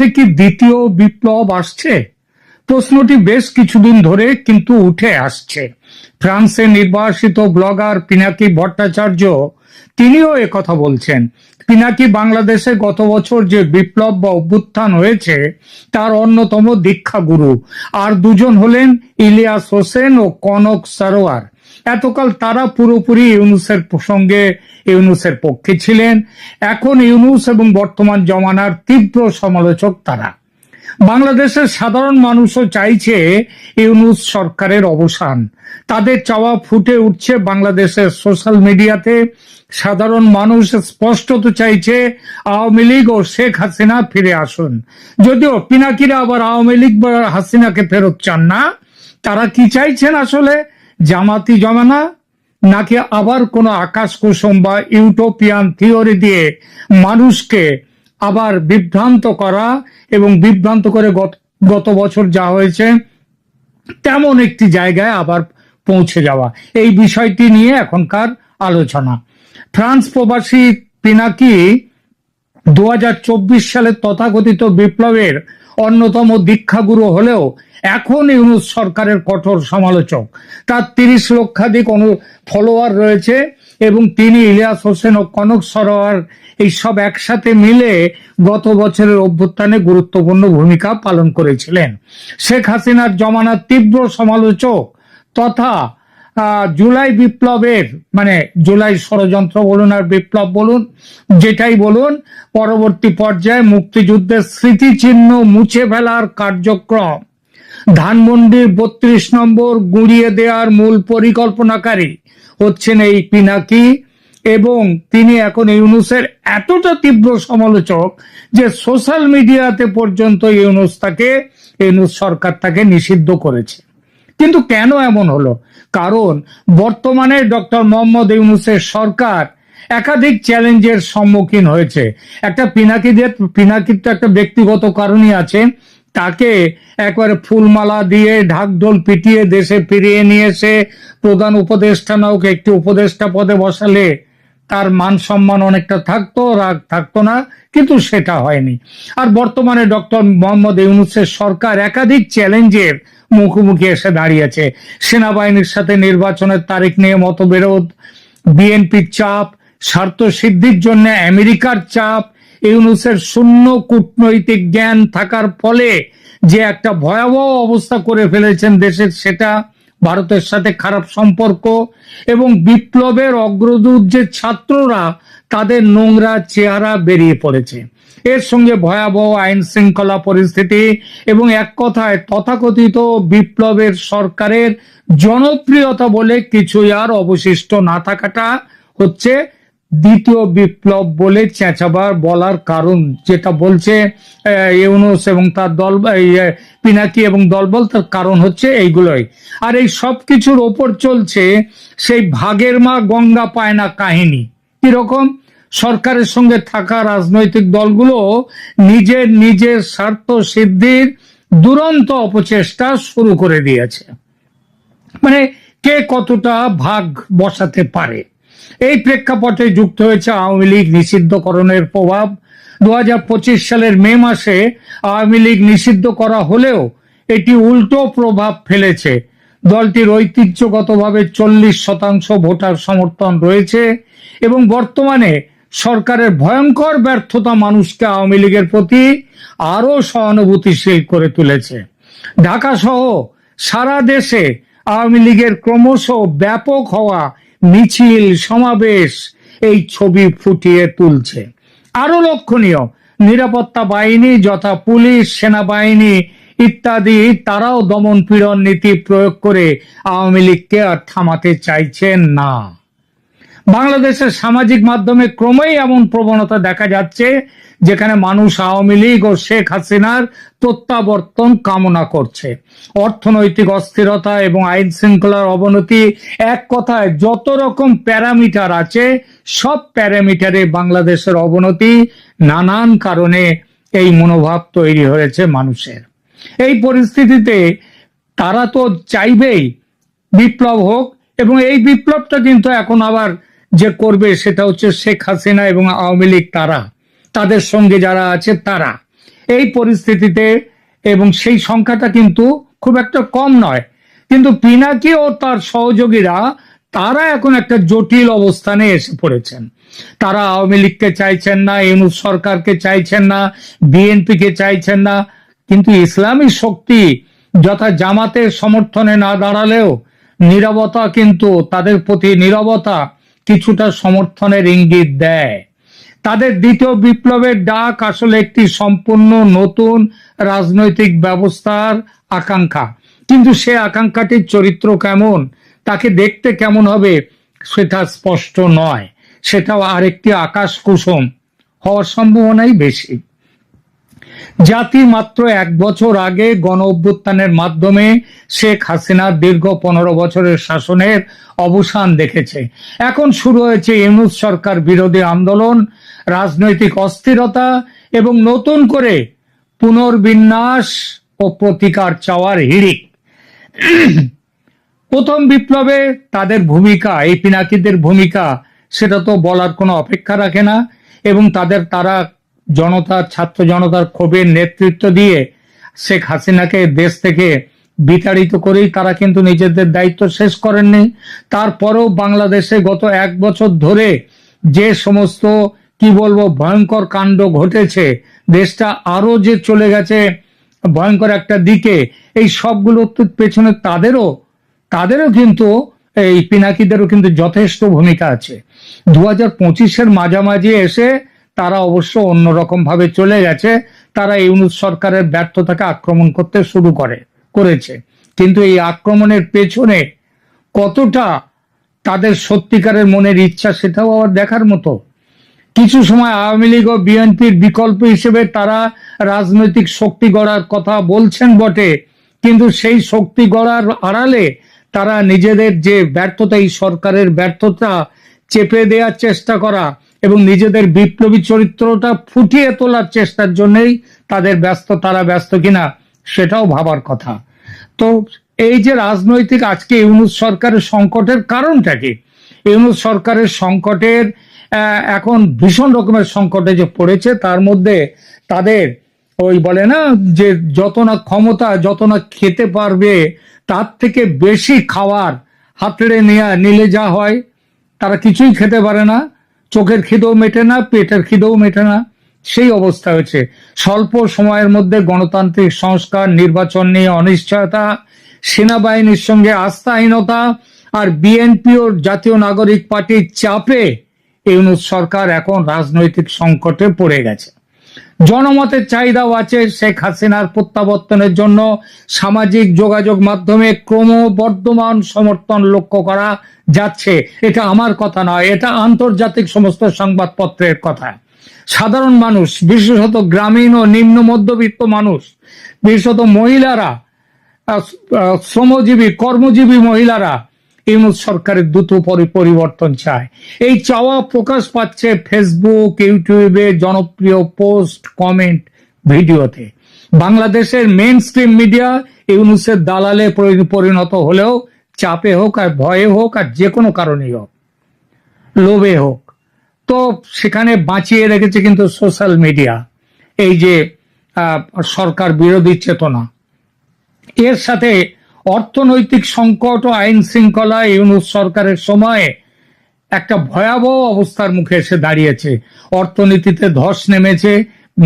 বাংলাদেশে কি দ্বিতীয় বিপ্লব আসছে? প্রশ্নটি বেশ কিছুদিন ধরে কিন্তু উঠে আসছে। ফ্রান্সে নির্বাসিত ব্লগার পিনাকি ভট্টাচার্য তিনিও কথা বলছেন। পিনাকি বাংলাদেশে গত বছর যে বিপ্লব বা অভ্যুত্থান হয়েছে তার অন্যতম দীক্ষাগুরু। আর দুজন হলেন ইলিয়াস হোসেন ও কনক সারোয়ার। এতকাল তারা পুরোপুরি ইউনূসের পক্ষে ছিলেন। এখন ইউনূস এবং বর্তমান জমানার তীব্র সমালোচক তারা। বাংলাদেশের সাধারণ মানুষও চাইছে ইউনূস সরকারের অবসান। তাদের চাওয়া ফুটে উঠছে বাংলাদেশের সোশ্যাল মিডিয়াতে। সাধারণ মানুষ স্পষ্টত চাইছে আওয়ামী লীগ ও শেখ হাসিনা ফিরে আসুন। যদিও পিনাকিরা আবার আওয়ামী লীগ বা হাসিনাকে ফেরত চান না। তারা কি চাইছেন আসলে? জামাতি জমানা, নাকি আবার কোনো আকাশ কুসুম বা ইউটোপিয়ান থিওরি দিয়ে মানুষকে আবার বিভ্রান্ত করা এবং বিভ্রান্ত করে গত বছর যা হয়েছে তেমন একটি জায়গায় আবার পৌঁছে যাওয়া? এই বিষয়টি নিয়ে এখনকার আলোচনা। ফ্রান্স প্রবাসী পিনাকি 2024 সালের তথাকথিত বিপ্লবের অন্যতম দীক্ষাগুরু হলেও এখন ইউনূস সরকারের কঠোর সমালোচক। তার 30 লক্ষাধিক ফলোয়ার রয়েছে এবং তিনি ইলিয়াস হোসেন ও কনক সরোয়ার এইসব একসাথে মিলে গত বছরের অভ্যুত্থানে গুরুত্বপূর্ণ ভূমিকা পালন করেছিলেন। শেখ হাসিনার জমানার তীব্র সমালোচক তথা জুলাই বিপ্লবের জুলাই ষড়যন্ত্র বলুন আর বিপ্লব বলুন, যেটাই বলুন, পরবর্তী পর্যায়ে মুক্তিযুদ্ধের স্মৃতিচিহ্ন মুছে ফেলার কার্যক্রম ধানমন্ডির 32 নম্বর গুঁড়িয়ে দেওয়ার মূল পরিকল্পনাকারী হচ্ছেন এই পিনাকি। এবং তিনি এখন ইউনূসের এতটা তীব্র সমালোচক যে সোশ্যাল মিডিয়াতে পর্যন্ত ইউনূস সরকার তাকে নিষিদ্ধ করেছে। কিন্তু কেন এমন হলো? কারণ বর্তমানে ডক্টর মোহাম্মদ ইউনূসের সরকার একাধিক চ্যালেঞ্জের সম্মুখীন হয়েছে। পিনাকির তো একটা ব্যক্তিগত কারণই আছে। তাকে একবারে ফুলমালা দিয়ে ঢাকঢোল পিটিয়ে দেশে ফিরিয়ে নিয়ে এসে প্রধান উপদেষ্টা নাওক একটি উপদেষ্টা পদে বসালে তার মান সম্মান অনেকটা থাকতো, রাগ থাকতো না, কিন্তু সেটা হয়নি। আর বর্তমানে ডক্টর মোহাম্মদ ইউনূসের সরকার একাধিক চ্যালেঞ্জের মুখোমুখি এসে দাঁড়িয়েছে। সেনাবাহিনীর সাথে নির্বাচনের তারিখ নিয়ে মতবিরোধ, বিএনপির চাপ, স্বার্থ সিদ্ধির জন্য আমেরিকার চাপ, ইউনূসের শূন্য কূটনৈতিক জ্ঞান থাকার ফলে যে একটা ভয়াবহ অবস্থা করে ফেলেছেন দেশের, সেটা, ভারতের সাথে খারাপ সম্পর্ক এবং বিপ্লবের অগ্রদূত যে ছাত্ররা তাদের নোংরা চেহারা বেরিয়ে পড়েছে। এর সঙ্গে ভয়াবহ আইন শৃঙ্খলা পরিস্থিতি এবং এক কথায় তথাকথিত বিপ্লবের সরকারের জনপ্রিয়তা বলে কিছুই আর অবশিষ্ট না থাকাটা হচ্ছে দ্বিতীয় বিপ্লব বলে বলার কারণ। যেটা বলছে ইউনূস এবং তার দল, পিনাকি এবং দলবল, তার কারণ হচ্ছে এইগুলোই। আর এই সব কিছুর ওপর চলছে সেই ভাগের মা গঙ্গা পায় না কাহিনী। কিরকম? সরকারের সঙ্গে থাকা রাজনৈতিক দলগুলো নিজের স্বার্থ সিদ্ধির দুরন্ত অপচেষ্টা শুরু করে দিয়েছে। কে কতটা ভাগ বসাতে পারে, এই প্রেক্ষাপটে যুক্ত হয়েছে আওয়ামী লীগ নিষিদ্ধকরণের প্রভাব। 2025 সালের মে মাসে আওয়ামী লীগ নিষিদ্ধ করা হলেও এটি উল্টো প্রভাব ফেলেছে। দলটির ঐতিহ্যগতভাবে 40% ভোটার সমর্থন রয়েছে এবং বর্তমানে সরকারের ভয়ঙ্কর ব্যর্থতা মানুষকে আওয়ামী লীগের প্রতি আরো সহানুভূতিশীল করে তুলেছে। ঢাকা সহ সারা দেশে আওয়ামী লীগের ক্রমশ ব্যাপক হওয়া মিছিল, সমাবেশ এই ছবি ফুটিয়ে তুলছে। আরো লক্ষণীয়, নিরাপত্তা বাহিনী যথা পুলিশ, সেনাবাহিনী ইত্যাদি তারাও দমন পীড়ন নীতি প্রয়োগ করে আওয়ামী লীগকে আর থামাতে চাইছেন না। বাংলাদেশের সামাজিক মাধ্যমে ক্রমেই এমন প্রবণতা দেখা যাচ্ছে যেখানে মানুষ আওয়ামী লীগ ও শেখ হাসিনার প্রত্যাবর্তন কামনা করছে। অর্থনৈতিক অস্থিরতা এবং আইন শৃঙ্খলার অবনতি, এক কথায় যত রকম প্যারামিটার আছে সব প্যারামিটারে বাংলাদেশের অবনতি। নানান কারণে এই মনোভাব তৈরি হয়েছে মানুষের। এই পরিস্থিতিতে তারা তো চাইবেই বিপ্লব হোক, এবং এই বিপ্লবটা কিন্তু এখন আবার যে করবে সেটা হচ্ছে শেখ হাসিনা এবং আওয়ামী লীগ, তাদের সঙ্গে যারা আছে তারা। এই পরিস্থিতিতে, এবং সেই সংখ্যাটা কিন্তু খুব একটা কম নয়, কিন্তু পিনাকি ও তার সহযোগীরা তারা এখন একটা জটিল অবস্থানে এসে পড়েছেন। তারা আওয়ামী লীগকে চাইছেন না, ইউনূস সরকারকে চাইছেন না, বিএনপিকে চাইছেন না, কিন্তু ইসলামী শক্তি যথা জামাতের সমর্থনে না দাঁড়ালেও নীরবতা, কিন্তু তাদের প্রতি নীরবতা কিছুটা সমর্থনের ইঙ্গিত দেয়। তাদের দ্বিতীয় বিপ্লবের ডাক আসলে একটি সম্পূর্ণ নতুন রাজনৈতিক ব্যবস্থার আকাঙ্ক্ষা, কিন্তু সে আকাঙ্ক্ষাটির চরিত্র কেমন, তাকে দেখতে কেমন হবে, সেটা স্পষ্ট নয়। সেটাও আরেকটি আকাশ কুসুম হওয়ার সম্ভাবনাই বেশি। জাতি মাত্র 1 বছর আগে গণ অভ্যুত্থানের মাধ্যমে শেখ হাসিনার দীর্ঘ 15 বছরের শাসনের অবসান দেখেছে। এখন শুরু হয়েছে ইউনূস সরকার বিরোধী আন্দোলন, রাজনৈতিক অস্থিরতা এবং নতুন করে পুনর্বিন্যাস ও প্রতিকার চাওয়ার হিড়িক। প্রথম বিপ্লবে তাদের ভূমিকা, এই পিনাকিদের ভূমিকা, সেটা তো বলার কোনো অপেক্ষা রাখে না, এবং তারা জনতার, ছাত্র জনতার ক্ষোভের নেতৃত্ব দিয়ে শেখ হাসিনাকে দেশ থেকে বিতাড়িত করেই তারা কিন্তু নিজেদের দায়িত্ব শেষ করেননি। তারপরেও বাংলাদেশে গত 1 বছর ধরে যে সমস্ত কি বলবো ভয়ঙ্কর কাণ্ড ঘটেছে, দেশটা আরো যে চলে গেছে ভয়ঙ্কর একটা দিকে, এই সবগুলোর পেছনে তাদেরও কিন্তু, এই পিনাকিদেরও কিন্তু যথেষ্ট ভূমিকা আছে। 2025-এর মাঝামাঝি এসে তারা অবশ্য অন্যরকম ভাবে চলে গেছে। তারা ইউনূস সরকারের ব্যর্থতাকে আক্রমণ করতে শুরু করেছে, কিন্তু এই আক্রমণের পেছনে কতটা তাদের সত্যিকারের মনের ইচ্ছা, সেটাও আবার দেখার মতো। কিছু সময় আওয়ামী লীগ ও বিএনপির বিকল্প হিসেবে তারা রাজনৈতিক শক্তি গড়ার কথা বলছেন বটে, কিন্তু সেই শক্তি গড়ার আড়ালে তারা নিজেদের যে ব্যর্থতা, এই সরকারের ব্যর্থতা চেপে দেওয়ার চেষ্টা করা এবং নিজেদের বিপ্লবী চরিত্রটা ফুটিয়ে তোলার চেষ্টার জন্যই তারা ব্যস্ত কিনা সেটাও ভাবার কথা। তো এই যে রাজনৈতিক আজকে ইউনূস সরকারের সংকটের কারণটা কি? ইউনূস সরকারের সংকটের এখন ভীষণ রকমের সংকটে যে পড়েছে, তার মধ্যে তাদের ওই বলে না যে যত না ক্ষমতা, যত না খেতে পারবে তার থেকে বেশি খাওয়ার হাতড়ে নিলে যা হয়, তারা কিছুই খেতে পারে না, চোখের খিদেও মেটে না, পেটের খিদেও মেটে না, সেই অবস্থা হয়েছে। স্বল্প সময়ের মধ্যে গণতান্ত্রিক সংস্কার, নির্বাচন নিয়ে অনিশ্চয়তা, সেনাবাহিনীর সঙ্গে আস্থাহীনতা আর বিএনপি ও জাতীয় নাগরিক পার্টির চাপে ইউনূস সরকার এখন রাজনৈতিক সংকটে পড়ে গেছে। জনমতের চাহিদাও আছে। শেখ হাসিনার প্রত্যাবর্তনের জন্য সামাজিক যোগাযোগ মাধ্যমে ক্রমবর্ধমান সমর্থন লক্ষ্য করা যাচ্ছে। এটা আমার কথা নয়, এটা আন্তর্জাতিক সমস্ত সংবাদপত্রের কথা। সাধারণ মানুষ, বিশেষত গ্রামীণ ও নিম্ন মধ্যবিত্ত মানুষ, বিশেষত মহিলারা, শ্রমজীবী কর্মজীবী মহিলারা ইউনূস সরকারের দ্রুত পরিবর্তন চায়। এই চাওয়া প্রকাশ পাচ্ছে ফেসবুক, ইউটিউবে জনপ্রিয় পোস্ট, কমেন্ট, ভিডিওতে। বাংলাদেশের মেইন স্ট্রিম মিডিয়া ইউনূসের দালালে পরিণত হলেও চাপে হোক আর ভয়ে হোক আর যে কোনো কারণেই হোক, লোভে হোক, তো সেখানে বাঁচিয়ে রেখেছে কিন্তু সোশ্যাল মিডিয়া এই যে সরকার বিরোধী চেতনা। এর সাথে অর্থনৈতিক সংকট ও আইন শৃঙ্খলা ইউনূস সরকারের সময়ে একটা ভয়াবহ অবস্থার মুখে এসে দাঁড়িয়েছে। অর্থনীতিতে ধস নেমেছে,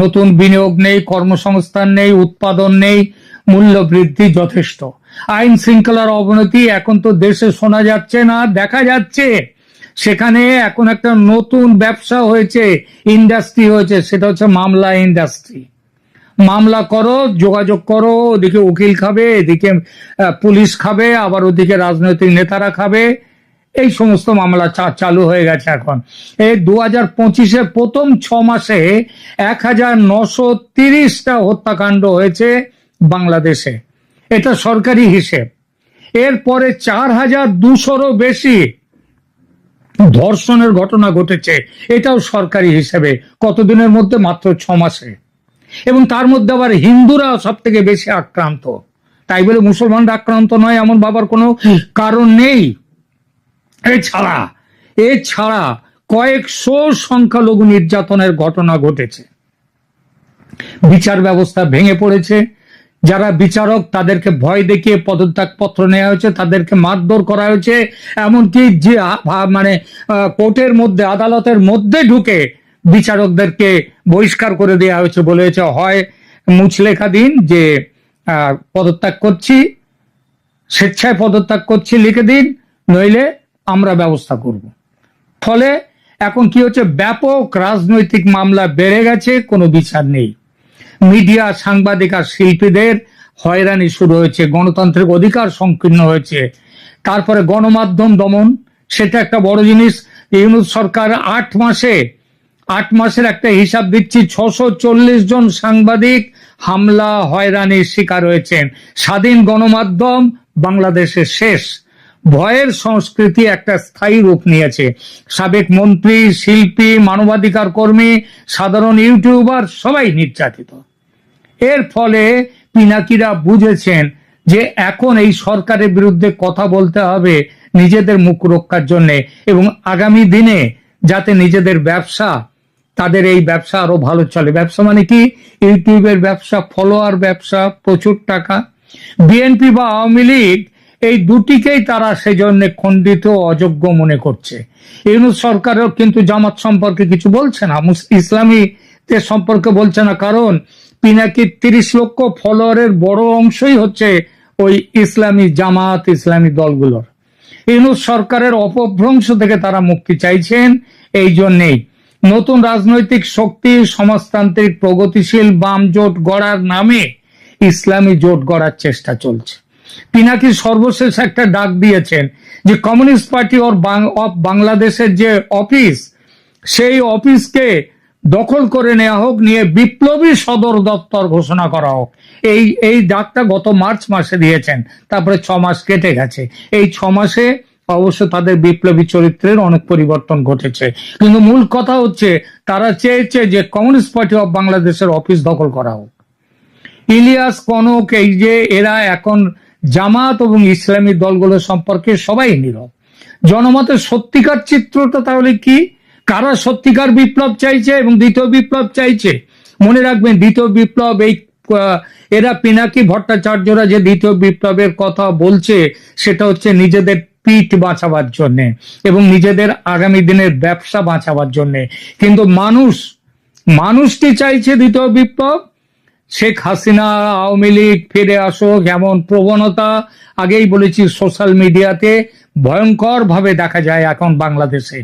নতুন বিনিয়োগ নেই, কর্মসংস্থান নেই, উৎপাদন নেই, মূল্য বৃদ্ধি যথেষ্ট। আইন শৃঙ্খলার অবনতি এখন তো দেশে শোনা যাচ্ছে না, দেখা যাচ্ছে। সেখানে এখন একটা নতুন ব্যবসা হয়েছে, ইন্ডাস্ট্রি হয়েছে, সেটা হচ্ছে মামলা ইন্ডাস্ট্রি। মামলা করো, যোগাযোগ করো, ওদিকে উকিল খাবে, এদিকে পুলিশ খাবে, আবার ওদিকে রাজনৈতিক নেতারা খাবে, এই সমস্ত মামলা চালু হয়ে গেছে এখন। এই 2025-এর প্রথম 6 মাসে 1930টা হত্যাকাণ্ড হয়েছে বাংলাদেশে, এটা সরকারি হিসেব। এরপরে 4200-রও বেশি ধর্ষণের ঘটনা ঘটেছে, এটাও সরকারি হিসেবে। কতদিনের মধ্যে? মাত্র 6 মাসে। এবং তার মধ্যে আবার হিন্দুরা সব থেকে বেশি আক্রান্ত, তাই বলে মুসলমানরা আক্রান্ত নয় এমন ভাবার কোনো কারণ নেই। এছাড়া কয়েকশো সংখ্যালঘু নির্যাতনের ঘটনা ঘটেছে। বিচার ব্যবস্থা ভেঙে পড়েছে, যারা বিচারক তাদেরকে ভয় দেখিয়ে পদত্যাগ পত্র নেওয়া হয়েছে, তাদেরকে মারধর করা হয়েছে, এমনকি যে মানে কোর্টের মধ্যে আদালতের মধ্যে ঢুকে বিচারকদেরকে বহিষ্কার করে দেওয়া হয়েছে, বলে হয়েছে হয় মুচলেখা দিন যে পদত্যাগ করছি, স্বেচ্ছায় পদত্যাগ করছি লিখে দিন, নইলে আমরা ব্যবস্থা করব। ফলে এখন কি হচ্ছে, ব্যাপক রাজনৈতিক মামলা বেড়ে গেছে, কোনো বিচার নেই। মিডিয়া, সাংবাদিক আর শিল্পীদের হয়রানি শুরু হয়েছে, গণতান্ত্রিক অধিকার সংকীর্ণ হয়েছে। তারপরে গণমাধ্যম দমন, সেটা একটা বড় জিনিস। ইউনূস সরকার 8 মাসের একটা হিসাব দিচ্ছি, 640 জন সাংবাদিক হামলা হয়রানির শিকার হয়েছেন। স্বাধীন গণমাধ্যম বাংলাদেশে শেষ। ভয়ের সংস্কৃতি একটা স্থায়ী রূপ নিয়েছে। সাবেক মন্ত্রী, শিল্পী, মানবাধিকার কর্মী, সাধারণ ইউটিউবার সবাই নির্যাতিত। এর ফলে পিনাকিরা বুঝেছেন যে এখন এই সরকারের বিরুদ্ধে কথা বলতে হবে নিজেদের মুখ রক্ষার জন্য, এবং আগামী দিনে যাতে নিজেদের ব্যবসা, তাদের এই ব্যবসা আরো ভালো চলে। ব্যবসা মানে কি? ইউটিউবের ব্যবসা, ফলোয়ার ব্যবসা, প্রচুর টাকা। বিএনপি বা আওয়ামী লীগ এই দুটিকেই তারা সেজন্য খণ্ডিত, অযোগ্য মনে করছে। ইউনূস সরকারও কিন্তু জামাত সম্পর্কে কিছু বলছে না, ইসলামীদের সম্পর্কে বলছে না, কারণ পিনাকির 30 লক্ষ ফলোয়ারের বড় অংশই হচ্ছে ওই ইসলামী জামাত, ইসলামী দলগুলোর। ইউনূস সরকারের অপভ্রংশ থেকে তারা মুক্তি চাইছেন। এই জন্যেই নতুন রাজনৈতিক শক্তি, সমাজতান্ত্রিক প্রগতিশীল বাম জোট গড়ার নামে ইসলামী জোট গড়ার চেষ্টা চলছে। পিনাকি সর্বশেষ একটা ডাক দিয়েছেন যে কমিউনিস্ট পার্টি অফ বাংলাদেশের যে অফিস, সেই অফিসকে দখল করে নেওয়া হোক, নিয়ে বিপ্লবী সদর দপ্তর ঘোষণা করা হোক। এই ডাকটা গত মার্চ মাসে দিয়েছেন, তারপরে 6 মাস কেটে গেছে। এই 6 মাসে অবশ্য তাদের বিপ্লবী চরিত্রের অনেক পরিবর্তন ঘটেছে, কিন্তু মূল কথা হচ্ছে তারা চেয়েছে যে কমিউনিস্ট পার্টি অফ বাংলাদেশের অফিস দখল করা হোক। ইলিয়াস, কনক, এই যে এরা এখন জামাত এবং ইসলামী দলগুলো সম্পর্কে সবাই নীরব। জনমতের সত্যিকার চিত্রটা তাহলে কি? কারা সত্যিকার বিপ্লব চাইছে এবং দ্বিতীয় বিপ্লব চাইছে? মনে রাখবেন, দ্বিতীয় বিপ্লব এই এরা পিনাকি ভট্টাচার্যরা যে দ্বিতীয় বিপ্লবের কথা বলছে, সেটা হচ্ছে নিজেদের পিঠ বাঁচাবার জন্য এবং নিজেদের আগামী দিনের ব্যবসা বাঁচাবার জন্য। কিন্তু মানুষটি চাইছে দ্বিতীয় বিপ্লব। শেখ হাসিনা, আওয়ামী লীগ ফিরে আসুক, এমন প্রবণতা আগেই বলেছি সোশ্যাল মিডিয়াতে ভয়ঙ্কর ভাবে দেখা যায় এখন বাংলাদেশে।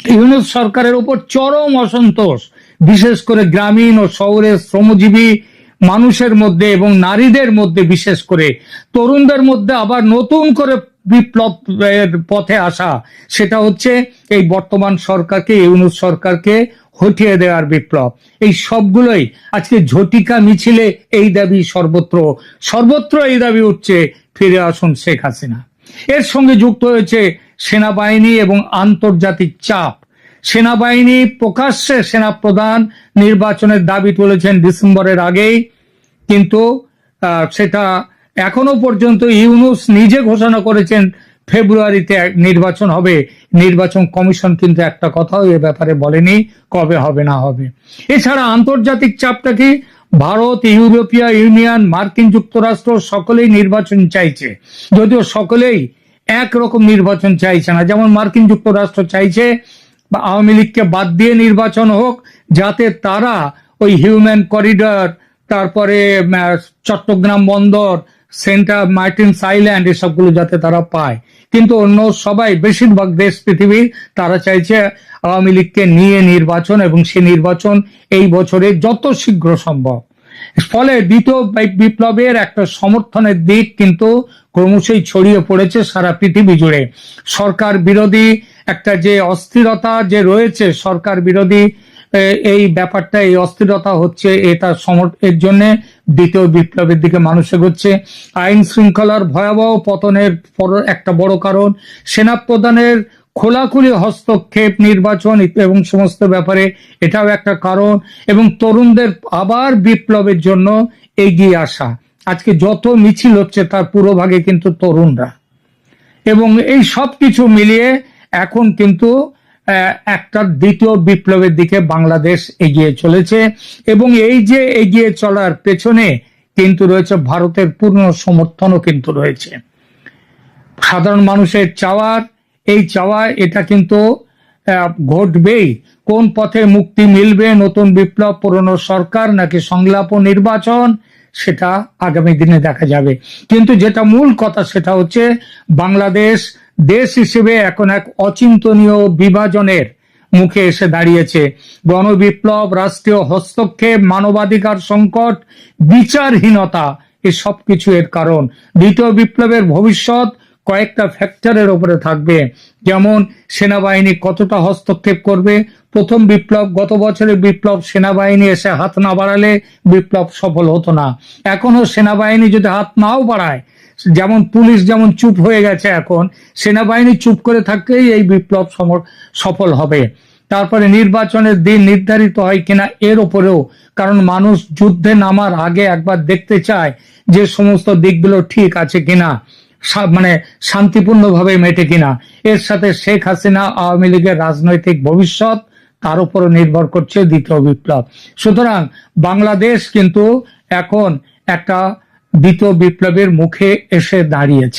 ইউনূস সরকারের উপর চরম অসন্তোষ, বিশেষ করে গ্রামীণ ও শহরের শ্রমজীবী মানুষের মধ্যে এবং নারীদের মধ্যে, বিশেষ করে তরুণদের মধ্যে আবার নতুন করে বিপ্লবের পথে আসা। সেটা হচ্ছে এই বর্তমান সরকারকে, ইউনূস সরকারকে হটিয়ে দেওয়ার বিপ্লব। এই সবগুলোই আজকে ঝটিকা মিছিলে এই দাবি সর্বত্র এই দাবি উঠছে, ফিরে আসুন শেখ হাসিনা। এর সঙ্গে যুক্ত হয়েছে সেনাবাহিনী এবং আন্তর্জাতিক চাপ। সেনাবাহিনী প্রকাশ্যে সেনাপ্রধান নির্বাচনের দাবি তুলেছেন ডিসেম্বরের আগেই, কিন্তু সেটা এখনো পর্যন্ত ইউনূস নিজে ঘোষণা করেছেন ফেব্রুয়ারিতে নির্বাচন হবে। নির্বাচন কমিশন কিন্তু একটা কথাও এ ব্যাপারে বলেনি কবে হবে না হবে। এছাড়া আন্তর্জাতিক চাপটা কি? ভারত, ইউরোপীয় ইউনিয়ন, মার্কিন যুক্তরাষ্ট্র সকলেই নির্বাচন চাইছে, যদিও সকলেই একরকম নির্বাচন চাইছে না। যেমন মার্কিন যুক্তরাষ্ট্র চাইছে বা আওয়ামী লীগকে বাদ দিয়ে নির্বাচন হোক, যাতে তারা ওই হিউম্যান করিডর, তারপরে চট্টগ্রাম বন্দর, সেন্টার মার্টিনস আইল্যান্ড, এসবগুলো যাতে তারা পায়। কিন্তু অন্য সবাই, বেশিরভাগ দেশ পৃথিবীর, তারা চাইছে আওয়ামী লীগকে নিয়ে নির্বাচন, এবং সে নির্বাচন এই বছরে যত শীঘ্র সম্ভব। ফলে দ্বিতীয় বিপ্লবের একটা সমর্থনের দিক কিন্তু ক্রমশই ছড়িয়ে পড়েছে সারা পৃথিবী জুড়ে। সরকার বিরোধী একটা যে অস্থিরতা যে রয়েছে, সরকার বিরোধী এই ব্যাপারটা, এই অস্থিরতা হচ্ছে, এর জন্য দ্বিতীয় বিপ্লবের দিকে মানুষ এগোচ্ছে। আইন শৃঙ্খলার ভয়াবহ পতনের একটা বড় কারণ সেনাপ্রধানের খোলাখুলি হস্তক্ষেপ নির্বাচন এবং সমস্ত ব্যাপারে, এটাও একটা কারণ। এবং তরুণদের আবার বিপ্লবের জন্য এগিয়ে আসা। আজকে যত মিছিল হচ্ছে তার পুরোভাগে কিন্তু তরুণরা। এবং এই সব কিছু মিলিয়ে এখন কিন্তু একটা দ্বিতীয় বিপ্লবের দিকে বাংলাদেশ এগিয়ে চলেছে, এবং এই যে এগিয়ে চলার পেছনে কিন্তু রয়েছে ভারতের পূর্ণ সমর্থনও কিন্তু রয়েছে। সাধারণ মানুষের এই চাওয়া এটা কিন্তু ঘটবেই। কোন পথে মুক্তি মিলবে, নতুন বিপ্লব, পুরনো সরকার নাকি সংলাপ ও নির্বাচন, সেটা আগামী দিনে দেখা যাবে। কিন্তু যেটা মূল কথা সেটা হচ্ছে বাংলাদেশ দেশ হিসেবে এখন এক অচিন্তনীয় বিভাজনের মুখে এসে দাঁড়িয়েছে। গণবিপ্লব, রাষ্ট্রীয় হস্তক্ষেপ, মানবাধিকার সংকট, বিচারহীনতা, এই সবকিছু এর কারণ। দ্বিতীয় বিপ্লবের ভবিষ্যৎ কয়েকটা ফ্যাক্টরের উপরে থাকবে, যেমন সেনাবাহিনী কতটা হস্তক্ষেপ করবে। প্রথম বিপ্লব, গত বছরের বিপ্লব, সেনাবাহিনী এসে হাত না বাড়ালে বিপ্লব সফল হতো না। এখনো সেনাবাহিনী যদি হাত নাও বাড়ায়, যেমন পুলিশ যেমন চুপ হয়ে গেছে, এখন সেনাবাহিনী চুপ করে থাকলেই এই বিপ্লব সফল হবে। তারপরে নির্বাচনের দিন নির্ধারিত হয় কিনা এর উপরেও, কারণ মানুষ যুদ্ধে নামার আগে একবার দেখতে চায় যে সমস্ত দিকগুলো ঠিক আছে কিনা, মানে শান্তিপূর্ণভাবে মেটে কিনা। এর সাথে শেখ হাসিনা আওয়ামী লীগের রাজনৈতিক ভবিষ্যৎ, তার উপরও নির্ভর করছে দ্বিতীয় বিপ্লব। সুতরাং বাংলাদেশ কিন্তু এখন একটা দ্বিতীয় বিপ্লবের মুখে এসে দাঁড়িয়েছে।